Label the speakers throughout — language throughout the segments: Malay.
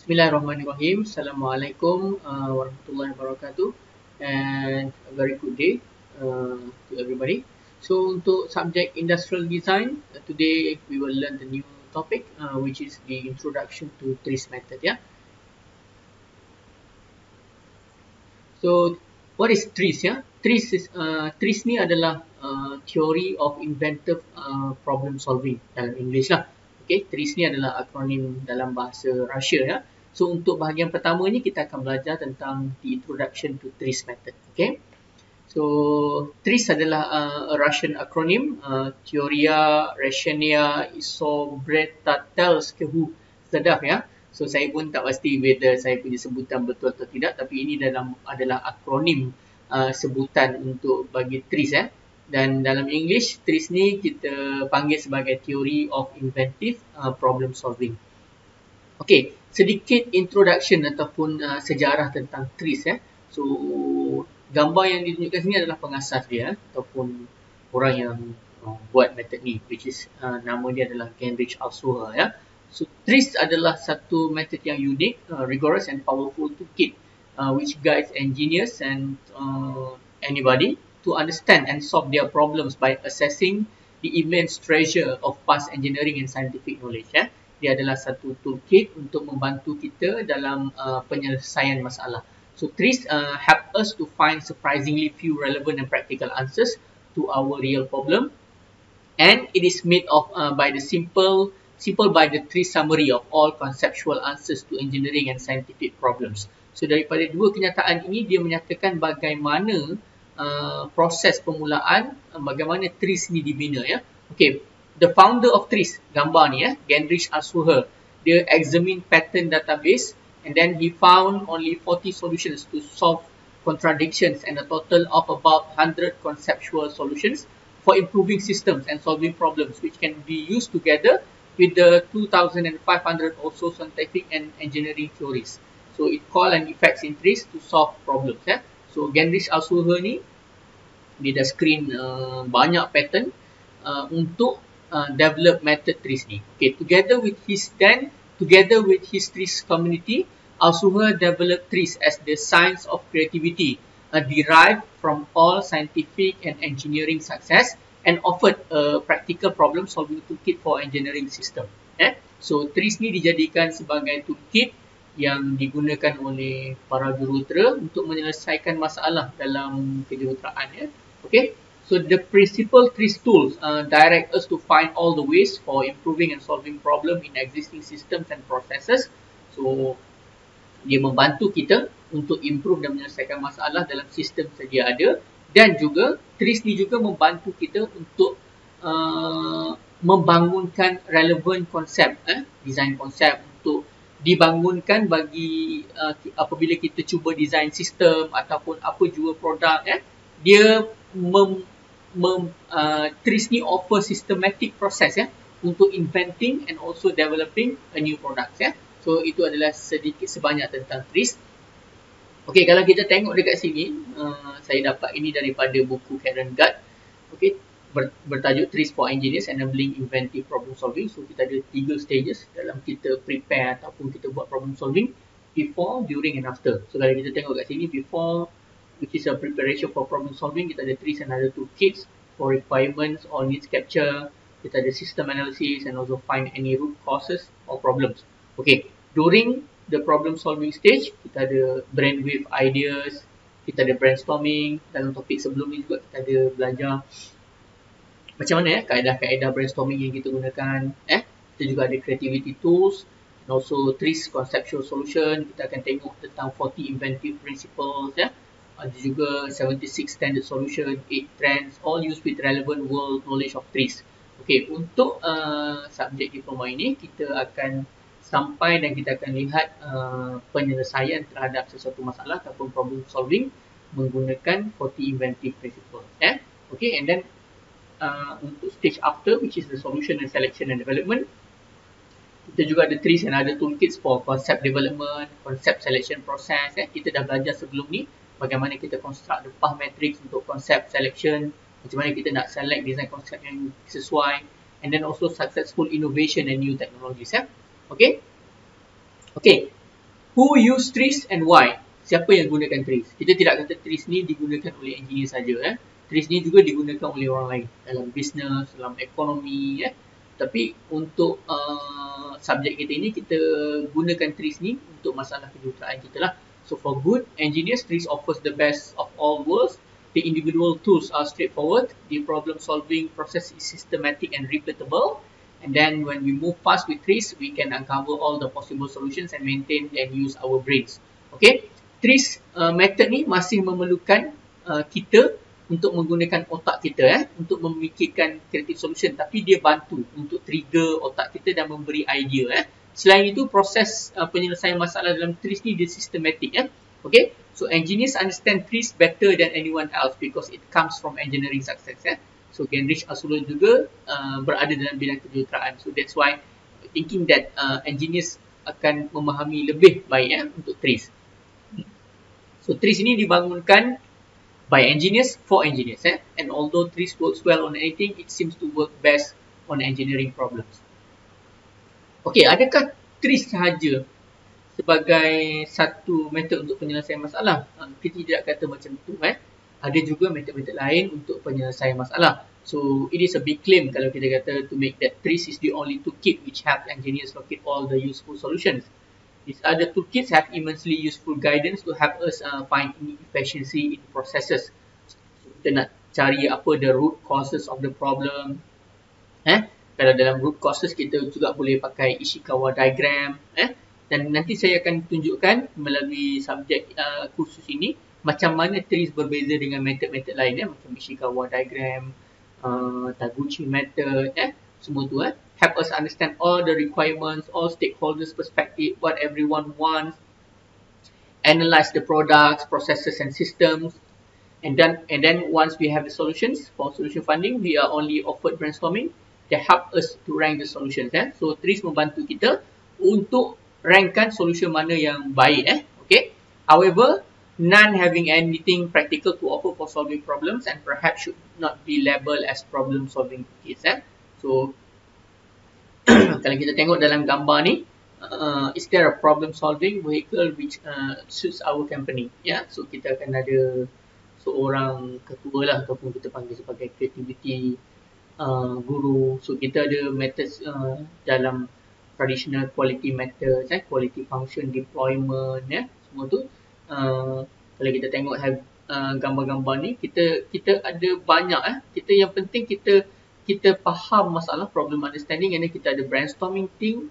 Speaker 1: Bismillahirrahmanirrahim. Assalamualaikum warahmatullahi wabarakatuh, and a very good day to everybody. So untuk subject industrial design, today we will learn the new topic which is the introduction to TRIZ method. Yeah. So what is TRIZ? Yeah, TRIZ ni adalah theory of inventive problem solving dalam English lah. Okay, TRIZ ni adalah akronim dalam bahasa Rusia ya. So untuk bahagian pertama ni kita akan belajar tentang the introduction to TRIZ method. Okay. So TRIZ adalah a Russian acronym, Teoria Rationia Isobretatelského Zadav ya. So saya pun tak pasti whether saya punya sebutan betul atau tidak, tapi ini adalah akronim sebutan untuk bagi TRIZ ya. Dan dalam English, TRIZ ni kita panggil sebagai Theory of Inventive Problem Solving. Okey, sedikit introduction ataupun sejarah tentang TRIZ ya. So gambar yang ditunjukkan sini adalah pengasas dia ataupun orang yang buat metod ni, which is nama dia adalah Heinrich Alshuher ya. So TRIZ adalah satu metod yang unik, rigorous and powerful tookt which guides engineers and anybody to understand and solve their problems by assessing the immense treasure of past engineering and scientific knowledge ya. Dia adalah satu toolkit untuk membantu kita dalam penyelesaian masalah. So TRIZ help us to find surprisingly few relevant and practical answers to our real problem, and it is made of by the simple by the TRIZ summary of all conceptual answers to engineering and scientific problems. So daripada dua kenyataan ini, dia menyatakan bagaimana proses permulaan, bagaimana TRIZ ni dibina ya. Okay, the founder of TRIZ, gambar ni ya, Heinrich Alshuher, dia examine pattern database and then he found only 40 solutions to solve contradictions and a total of about 100 conceptual solutions for improving systems and solving problems which can be used together with the 2,500 also scientific and engineering theories. So it call and effects in TRIZ to solve problems ya. So Heinrich Alshuher ni dia dah screen banyak pattern untuk develop method TRIZ ni. Okay, together with his TRIZ community, Alshuher developed TRIZ as the science of creativity, derived from all scientific and engineering success, and offered a practical problem solving toolkit for engineering system. So TRIZ ni dijadikan sebagai toolkit yang digunakan oleh para jurutera untuk menyelesaikan masalah dalam kejuruteraan ya. Okay. So the principal TRIZ tools direct us to find all the ways for improving and solving problem in existing systems and processes. So dia membantu kita untuk improve dan menyelesaikan masalah dalam sistem sedia ada, dan juga TRIZ ni juga membantu kita untuk membangunkan relevant konsep, design konsep untuk dibangunkan bagi apabila kita cuba design sistem ataupun apa jua produk dia TRIZ ni offer systematic process ya untuk inventing and also developing a new product ya. So itu adalah sedikit sebanyak tentang TRIZ. Okey, kalau kita tengok dekat sini, saya dapat ini daripada buku Karen Gutt. Okey, bertajuk TRIZ for Engineers Enabling Inventive Problem Solving. So kita ada 3 stages dalam kita prepare ataupun kita buat problem solving: before, during and after. So kalau kita tengok kat sini, before, which is a preparation for problem solving, kita ada TRIZ and other toolkits for requirements or needs capture. Kita ada system analysis and also find any root causes or problems. Okay, during the problem solving stage, kita ada brainwave ideas, kita ada brainstorming. Dalam topik sebelum ni juga kita ada belajar macam mana kaedah-kaedah brainstorming yang kita gunakan. Kita juga ada creativity tools and also TRIZ conceptual solution. Kita akan tengok tentang 40 inventive principles ya. Ada juga 76 standard solution, 8 trends, all used with relevant world knowledge of TRIZ. Okay, untuk subjek diploma ini kita akan sampai dan kita akan lihat penyelesaian terhadap sesuatu masalah ataupun problem solving menggunakan 40 inventive principles. Okay, and then untuk stage after, which is the solution and selection and development, kita juga ada TRIZ and other toolkits for concept development, concept selection process. Kita dah belajar sebelum ni bagaimana kita construct the path matrix untuk concept selection, macam mana kita nak select design concept yang sesuai, and then also successful innovation and new technologies. Okay. Who use TRIZ and why? Siapa yang gunakan TRIZ? Kita tidak kata TRIZ ni digunakan oleh engineer saja. TRIZ ni juga digunakan oleh orang lain dalam bisnes, dalam ekonomi. Tapi untuk subjek kita ini, kita gunakan TRIZ ni untuk masalah kejuruteraan kita lah. So for good engineers, TRIZ offers the best of all worlds. The individual tools are straightforward. The problem solving process is systematic and repeatable. And then when we move past with TRIZ, we can uncover all the possible solutions and maintain and use our brains. Okay, TRIZ method ni masih memerlukan kita untuk menggunakan otak kita untuk memikirkan creative solution, tapi dia bantu untuk trigger otak kita dan memberi idea. Selain itu, proses penyelesaian masalah dalam TRIZ ni dia systematic. Okay, so engineers understand TRIZ better than anyone else because it comes from engineering success. So Genrich Asulun juga berada dalam bidang kejuruteraan. So that's why thinking that engineers akan memahami lebih baik untuk TRIZ. So TRIZ ini dibangunkan by engineers for engineers. And although TRIZ works well on anything, it seems to work best on engineering problems. Okay, adakah TRIZ sahaja sebagai satu metod untuk penyelesaian masalah? Kita tidak kata macam tu. Ada juga metod-metod lain untuk penyelesaian masalah. So it is a big claim kalau kita kata to make that TRIZ is the only toolkit which helps engineers locate all the useful solutions. These other toolkits have immensely useful guidance to help us find efficiency in processes. So, kita nak cari apa the root causes of the problem. Kalau dalam root causes, kita juga boleh pakai Ishikawa diagram. Dan nanti saya akan tunjukkan melalui subjek kursus ini macam mana TRIZ berbeza dengan metod-metod lain, macam Ishikawa diagram, Taguchi method, semua tu help us understand all the requirements, all stakeholders perspective, what everyone wants, analyze the products, processes and systems, and then once we have the solutions for solution finding, we are only offered brainstorming. They help us to rank the solutions. So TRIZ membantu kita untuk rankkan solution mana yang baik. Okay. However, none having anything practical to offer for solving problems and perhaps should not be labelled as problem solving kits. So kalau kita tengok dalam gambar ni, is there a problem solving vehicle which suits our company? So kita akan ada seorang ketua lah, ataupun kita panggil sebagai creativity guru. So kita ada methods dalam traditional quality methods, quality function deployment, semua tu. Kalau kita tengok gambar-gambar ni, kita ada banyak. Kita yang penting kita faham masalah, problem understanding, and then kita ada brainstorming team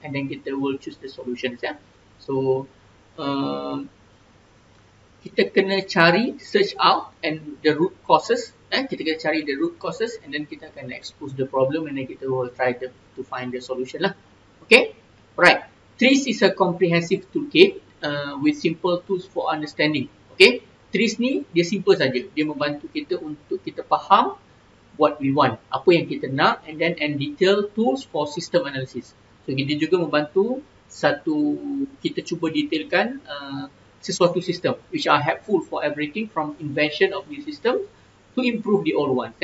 Speaker 1: and then kita will choose the solutions. So kita kena cari, search out and the root causes. Kita kena cari the root causes and then kita akan expose the problem and then kita will try to find the solution lah. Okay, alright. TRIZ is a comprehensive toolkit with simple tools for understanding. Okay, TRIZ ni dia simple saja. Dia membantu kita untuk kita faham what we want, apa yang kita nak, and detail tools for system analysis. So kita juga membantu kita cuba detailkan sesuatu sistem which are helpful for everything from invention of new system to improve the old ones.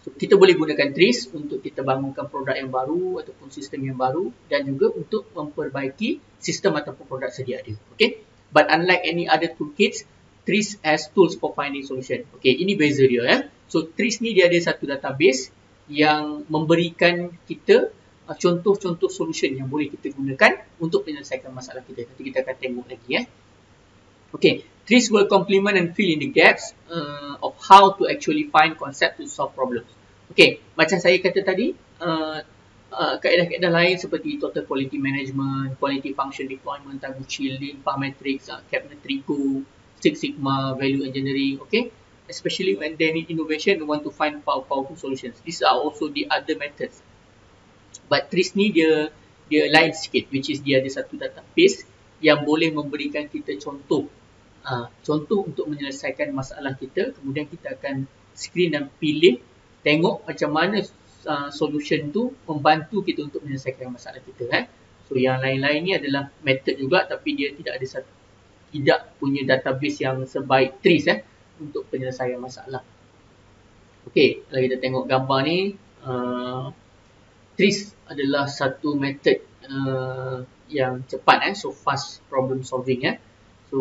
Speaker 1: So kita boleh gunakan TRIZ untuk kita bangunkan produk yang baru ataupun sistem yang baru, dan juga untuk memperbaiki sistem ataupun produk sedia ada. Okay, but unlike any other toolkits, TRIZ has tools for finding solution. Okay, ini beza dia. So TRIZ ni dia ada satu database yang memberikan kita contoh-contoh solution yang boleh kita gunakan untuk menyelesaikan masalah kita. Nanti kita akan tengok lagi. Okay, TRIZ will complement and fill in the gaps of how to actually find concept to solve problems. Okay, macam saya kata tadi, kaedah-kaedah lain seperti total quality management, quality function deployment, Taguchi, lean, parametrics, cabinet Trigo, Six Sigma, value engineering. Okay, especially when they need innovation and want to find powerful solutions. These are also the other methods. But TRIZ ni dia lain sikit, which is dia ada satu database yang boleh memberikan kita contoh untuk menyelesaikan masalah kita. Kemudian kita akan screen dan pilih, tengok macam mana solution tu membantu kita untuk menyelesaikan masalah kita. So yang lain-lain ni adalah method juga, tapi dia tidak punya database yang sebaik TRIZ untuk penyelesaian masalah. Okay, kalau kita tengok gambar ni, TRIZ adalah satu method yang cepat, so fast problem solving. So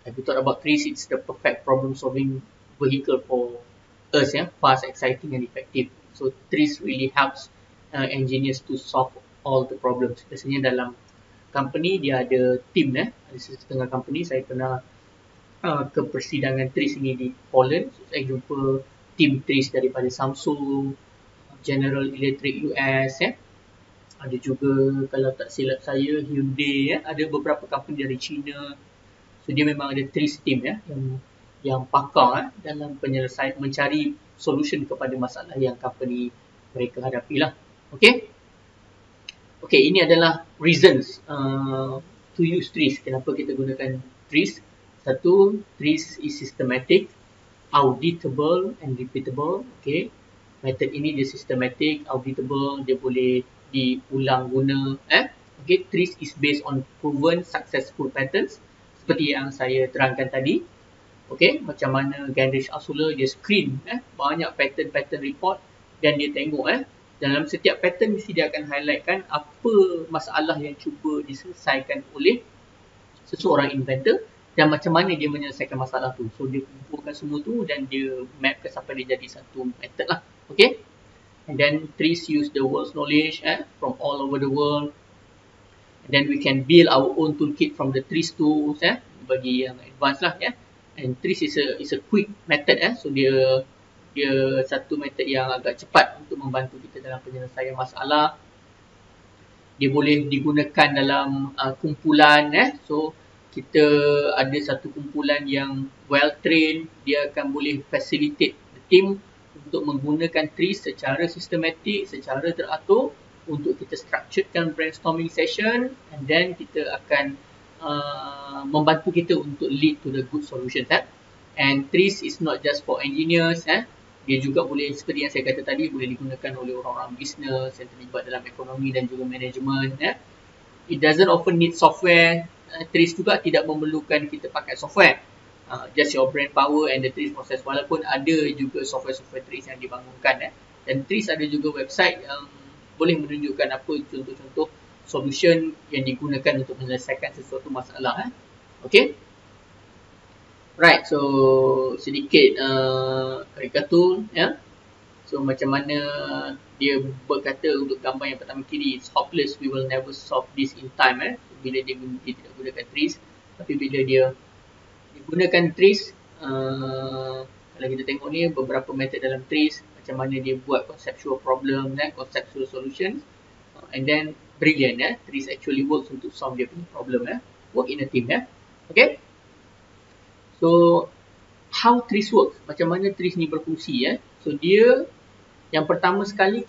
Speaker 1: if we talk about TRIZ, it's the perfect problem solving vehicle for us, fast, exciting and effective. So TRIZ really helps engineers to solve all the problems. Biasanya dalam company dia ada team, ada setengah company. Saya pernah ke persidangan TRIZ ini di Poland. So, saya jumpa team TRIZ daripada Samsung, General Electric US, ada juga kalau tak silap saya Hyundai, ada beberapa company dari China. So dia memang ada TRIZ team yang pakar dalam penyelesaian, mencari solution kepada masalah yang company mereka hadapi lah. Okay, ini adalah reasons to use TRIZ. Kenapa kita gunakan TRIZ? Satu, TRIZ is systematic, auditable and repeatable. Okay, method ini dia systematic, auditable, dia boleh diulang guna. Okay, TRIZ is based on proven successful patterns seperti yang saya terangkan tadi. Okay, macam mana Gendrich Asula dia screen banyak pattern report dan dia tengok dalam setiap pattern mesti dia akan highlightkan apa masalah yang cuba diselesaikan oleh seseorang inventor dan macam mana dia menyelesaikan masalah tu. So dia kumpulkan semua tu dan dia map ke sampai dia jadi satu method lah. Okay, and then TRIZ use the world's knowledge from all over the world. And then we can build our own toolkit from the TRIZ tools, bagi yang advanced lah. And TRIZ is a quick method, so dia satu method yang agak cepat untuk membantu kita dalam penyelesaian masalah. Dia boleh digunakan dalam kumpulan, so kita ada satu kumpulan yang well trained, dia akan boleh facilitate the team untuk menggunakan TRIZ secara sistematik, secara teratur untuk kita structurekan brainstorming session, and then kita akan membantu kita untuk lead to the good solutions. And TRIZ is not just for engineers, dia juga boleh, seperti yang saya kata tadi, boleh digunakan oleh orang-orang bisnes yang terlibat dalam ekonomi dan juga management. It doesn't often need software. TRIZ juga tidak memerlukan kita pakai software, just your brain power and the TRIZ process. Walaupun ada juga software TRIZ yang dibangunkan, dan TRIZ ada juga website yang boleh menunjukkan apa contoh-contoh solution yang digunakan untuk menyelesaikan sesuatu masalah. Okay, right, so sedikit karikatur, so macam mana dia berkata untuk gambar yang pertama kiri, it's hopeless, we will never solve this in time. Bila dia tidak gunakan TRIZ, tapi bila dia gunakan TRIZ, kalau kita tengok ni beberapa method dalam TRIZ, macam mana dia buat conceptual problem, conceptual solutions, and then brilliant, TRIZ actually works untuk solve dia punya problem, work in a team. Okay, so how TRIZ works, macam mana TRIZ ni berfungsi. So dia yang pertama sekali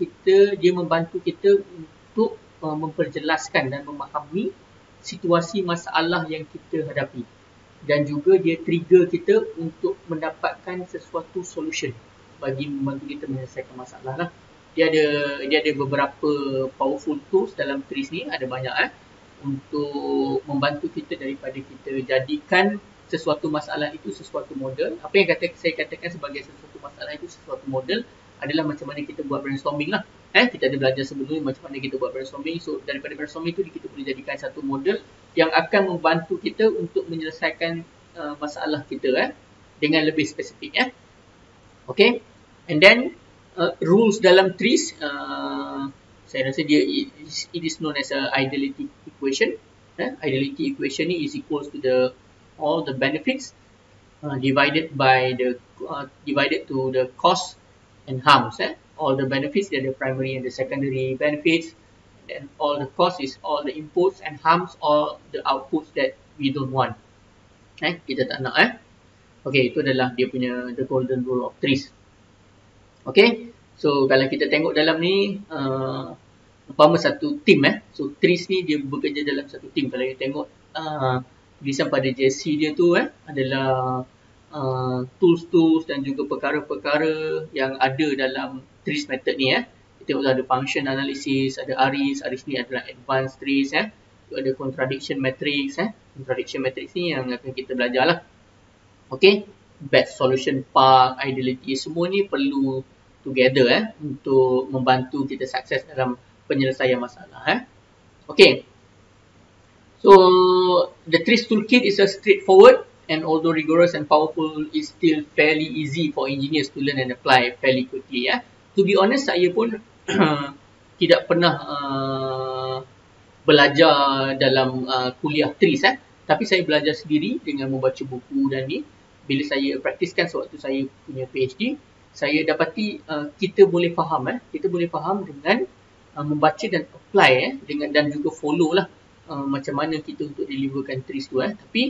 Speaker 1: dia membantu kita untuk memperjelaskan dan memahami situasi masalah yang kita hadapi, dan juga dia trigger kita untuk mendapatkan sesuatu solution bagi membantu kita menyelesaikan masalah lah. Dia ada beberapa powerful tools dalam TRIZ ni, ada banyak untuk membantu kita daripada kita jadikan sesuatu masalah itu sesuatu model. Apa yang saya katakan sebagai sesuatu masalah itu sesuatu model adalah macam mana kita buat brainstorming lah. Kita ada belajar sebelum ni macam mana kita buat brainstorming. So daripada brainstorming itu kita boleh jadikan satu model yang akan membantu kita untuk menyelesaikan masalah kita dengan lebih spesifik. Okay, and then rules dalam TRIZ, saya rasa it is known as a ideality equation. Ideality equation ni is equals to all the benefits divided to the cost and harms. All the benefits, they are the primary and the secondary benefits, and all the cost is all the inputs, and harms all the outputs that we don't want. Kita tak nak. Okay, itu adalah dia punya the golden rule of TRIZ. Okay, so kalau kita tengok dalam ni, umpama satu team, so TRIZ ni dia bekerja dalam satu team. Kalau kita tengok tulisan pada JC dia tu adalah tools dan juga perkara-perkara yang ada dalam TRIZ method ni. Kita tengok ada function analysis, ada ARIS ni adalah advanced TRIZ, ada contradiction matrix. Contradiction matrix ni yang akan kita belajar lah. Okay, best solution path, ideality, semua ni perlu together untuk membantu kita sukses dalam penyelesaian masalah. Okay. So the TRIZ toolkit is a straightforward and although rigorous and powerful, is still fairly easy for engineers to learn and apply fairly quickly. To be honest, saya pun tidak pernah belajar dalam kuliah TRIZ. Tapi saya belajar sendiri dengan membaca buku dan ni. Bila saya praktiskan sewaktu saya punya PhD, saya dapati kita boleh faham dengan membaca dan apply dengan dan juga follow lah macam mana kita untuk deliverkan TRIZ tu. Tapi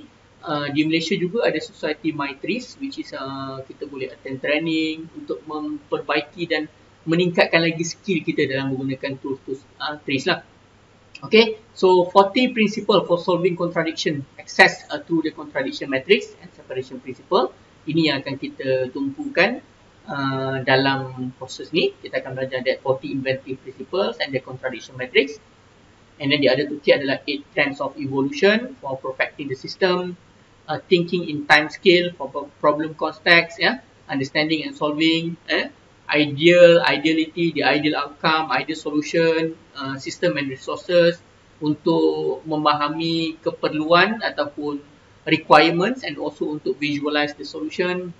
Speaker 1: di Malaysia juga ada Society My TRIZ, which is kita boleh attend training untuk memperbaiki dan meningkatkan lagi skill kita dalam menggunakan tools TRIZ lah. Okay, so 40 principle for solving contradiction, access through the contradiction matrix and separation principle. Ini yang akan kita tumpukan dalam proses ni. Kita akan belajar that 40 inventive principles and the contradiction matrix. And then the other toolkit adalah 8 trends of evolution for perfecting the system, thinking in time scale for problem context, understanding and solving, ideality, the ideal outcome, ideal solution, system and resources untuk memahami keperluan ataupun requirements and also untuk visualize the solution.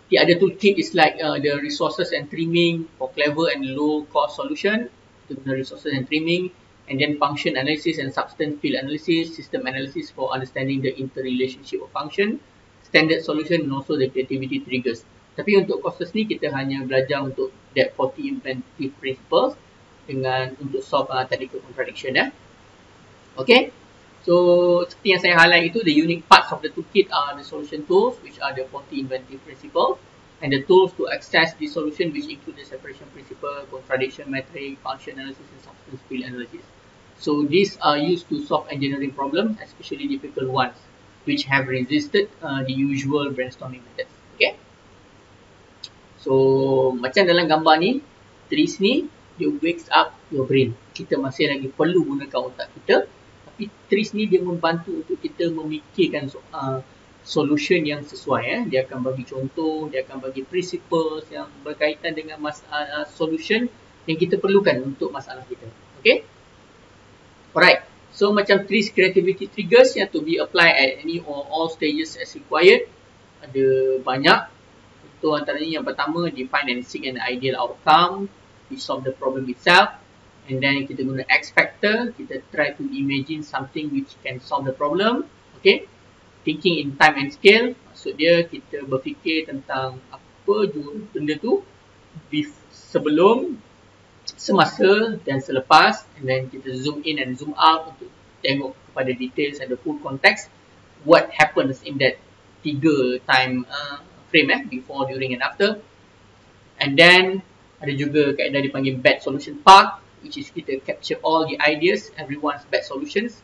Speaker 1: The other toolkit is like the resources and trimming for clever and low cost solution, the resources and trimming, and then function analysis and substance field analysis, system analysis for understanding the interrelationship of function, standard solution and also the creativity triggers. Tapi untuk courses ni kita hanya belajar untuk that 40 inventive principles dengan untuk solve technical contradiction. Okay. So seperti yang saya highlight itu, the unique parts of the toolkit are the solution tools, which are the 40 inventive principles, and the tools to access the solution, which include the separation principle, contradiction matrix, function analysis and substance field analysis. So these are used to solve engineering problems, especially difficult ones, which have resisted the usual brainstorming methods. Okay. So macam dalam gambar ni, TRIZ ni dia wakes up your brain. Kita masih lagi perlu gunakan otak kita, tapi TRIZ ni dia membantu untuk kita memikirkan solution yang sesuai. Dia akan bagi contoh, dia akan bagi principles yang berkaitan dengan masalah solution yang kita perlukan untuk masalah kita. Okay. Alright. So macam TRIZ creativity triggers yang to be applied at any or all stages as required. Ada banyak. So antaranya yang pertama, define and seek an ideal outcome, we solve the problem itself, and then kita guna X factor, kita try to imagine something which can solve the problem. Okay, thinking in time and scale, maksud dia kita berfikir tentang apa benda tu sebelum, semasa dan selepas, and then kita zoom in and zoom out untuk tengok kepada details and the full context what happens in that 3 time frame, before, during and after. And then ada juga kaedah dipanggil bad solution path, which is kita capture all the ideas, everyone's bad solutions.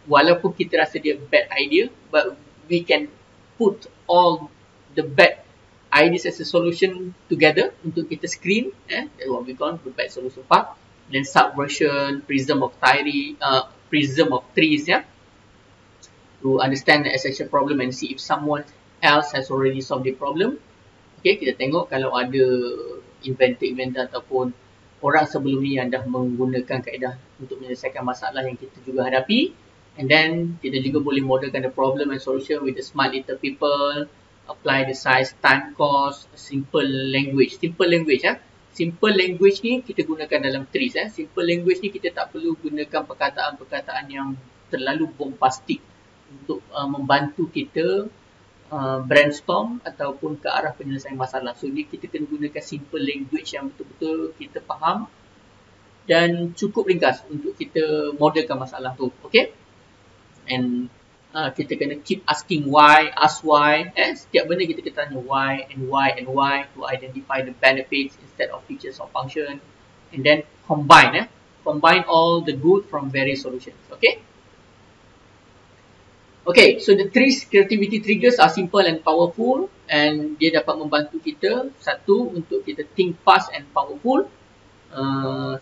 Speaker 1: Walaupun kita rasa dia bad idea, but we can put all the bad ideas as a solution together untuk kita screen. That's what we call the bad solution path. Then subversion, prism of TRIZ, to understand the essential problem and see if someone else has already solved the problem. Okay, kita tengok kalau ada inventor ataupun orang sebelum ni yang dah menggunakan kaedah untuk menyelesaikan masalah yang kita juga hadapi. And then kita juga boleh modelkan the problem and solution with the smart little people, apply the size, time, cost, simple language. Simple language ni kita gunakan dalam TRIZ. Simple language ni kita tak perlu gunakan perkataan-perkataan yang terlalu bombastik untuk membantu kita brainstorm ataupun ke arah penyelesaian masalah. So ni kita kena gunakan simple language yang betul-betul kita faham dan cukup ringkas untuk kita modelkan masalah tu. Okay. And kita kena keep asking why, ask why. Setiap benda kita tanya why and why and why to identify the benefits instead of features or function. And then combine all the good from various solutions. Okay. Okay, so the TRIZ creativity triggers are simple and powerful, and dia dapat membantu kita, satu, untuk kita think fast and powerful,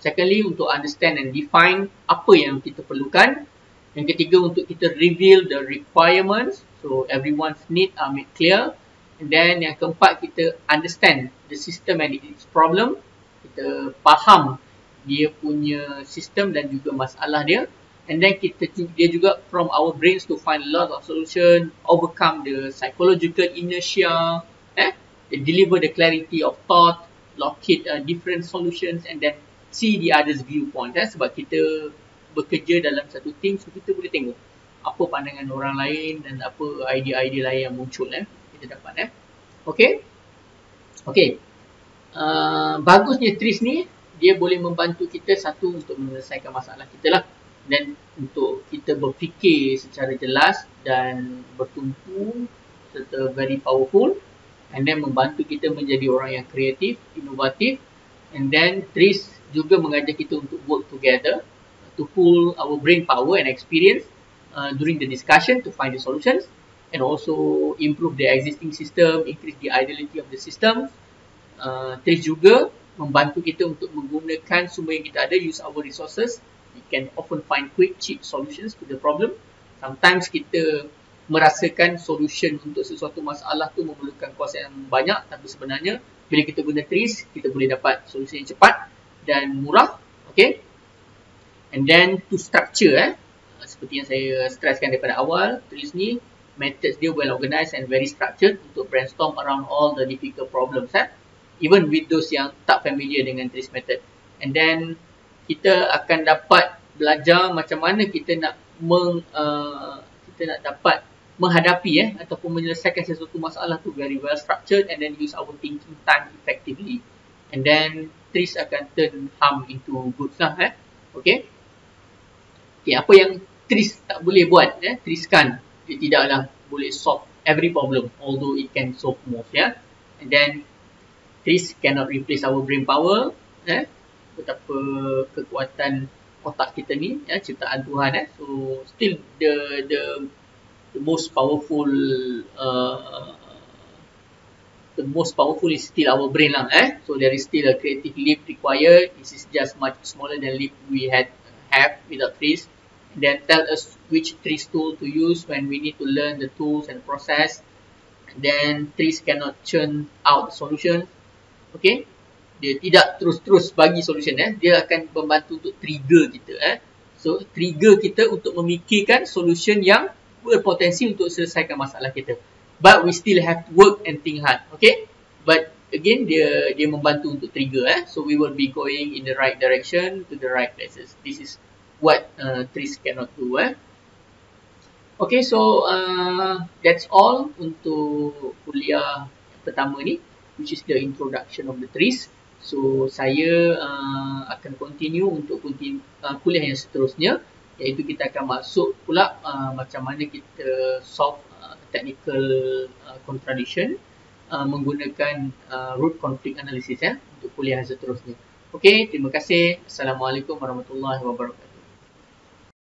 Speaker 1: secondly, untuk understand and define apa yang kita perlukan, yang ketiga, untuk kita reveal the requirements, so everyone's need are made clear, and then yang keempat, kita understand the system and its problem, kita faham dia punya sistem dan juga masalah dia, and then dia juga from our brains to find a lot of solution, overcome the psychological inertia, deliver the clarity of thought, locate different solutions, and then see the other's viewpoint. Sebab kita bekerja dalam satu team, so kita boleh tengok apa pandangan orang lain dan apa idea-idea lain yang muncul kita dapat. Okay. Bagusnya TRIZ ni, dia boleh membantu kita satu untuk menyelesaikan masalah kita lah, dan untuk kita berfikir secara jelas dan bertumpu serta very powerful, and then membantu kita menjadi orang yang kreatif, inovatif, and then TRIZ juga mengajar kita untuk work together to pool our brain power and experience during the discussion to find the solutions, and also improve the existing system, increase the ideality of the system. TRIZ juga membantu kita untuk menggunakan sumber yang kita ada, use our resources. We can often find quick, cheap solutions to the problem. Sometimes kita merasakan solution untuk sesuatu masalah tu memerlukan kos yang banyak, tapi sebenarnya bila kita guna TRIZ, kita boleh dapat solusi yang cepat dan murah. Okay. And then to structure, seperti yang saya stresskan daripada awal, TRIZ ni methods dia well organized and very structured untuk brainstorm around all the difficult problems, even with those yang tak familiar dengan TRIZ method. And then kita akan dapat belajar macam mana kita nak dapat menghadapi ataupun menyelesaikan sesuatu masalah tu very well structured, and then use our thinking time effectively, and then TRIZ akan turn harm into goods lah. Okay, apa yang TRIZ tak boleh buat, TRIZ kan dia tidaklah boleh solve every problem, although it can solve most, and then TRIZ cannot replace our brain power, betapa kekuatan otak kita ni, ciptaan Tuhan, so still the most powerful is still our brain lah, so there is still a creative leap required. This is just much smaller than leap we have without TRIZ. Then tell us which TRIZ tool to use when we need to learn the tools and process. Then TRIZ cannot churn out solution. Okay, dia tidak terus-terus bagi solution, dia akan membantu untuk trigger kita, so trigger kita untuk memikirkan solution yang berpotensi untuk selesaikan masalah kita, but we still have to work and think hard. Okay, but again dia membantu untuk trigger, so we will be going in the right direction to the right places. This is what TRIZ cannot do. Okay, so that's all untuk kuliah pertama ni, which is the introduction of the TRIZ. So saya akan continue untuk kuliah yang seterusnya, iaitu kita akan masuk pula macam mana kita solve technical contradiction menggunakan root conflict analysis untuk kuliah yang seterusnya. Okay, terima kasih. Assalamualaikum warahmatullahi wabarakatuh.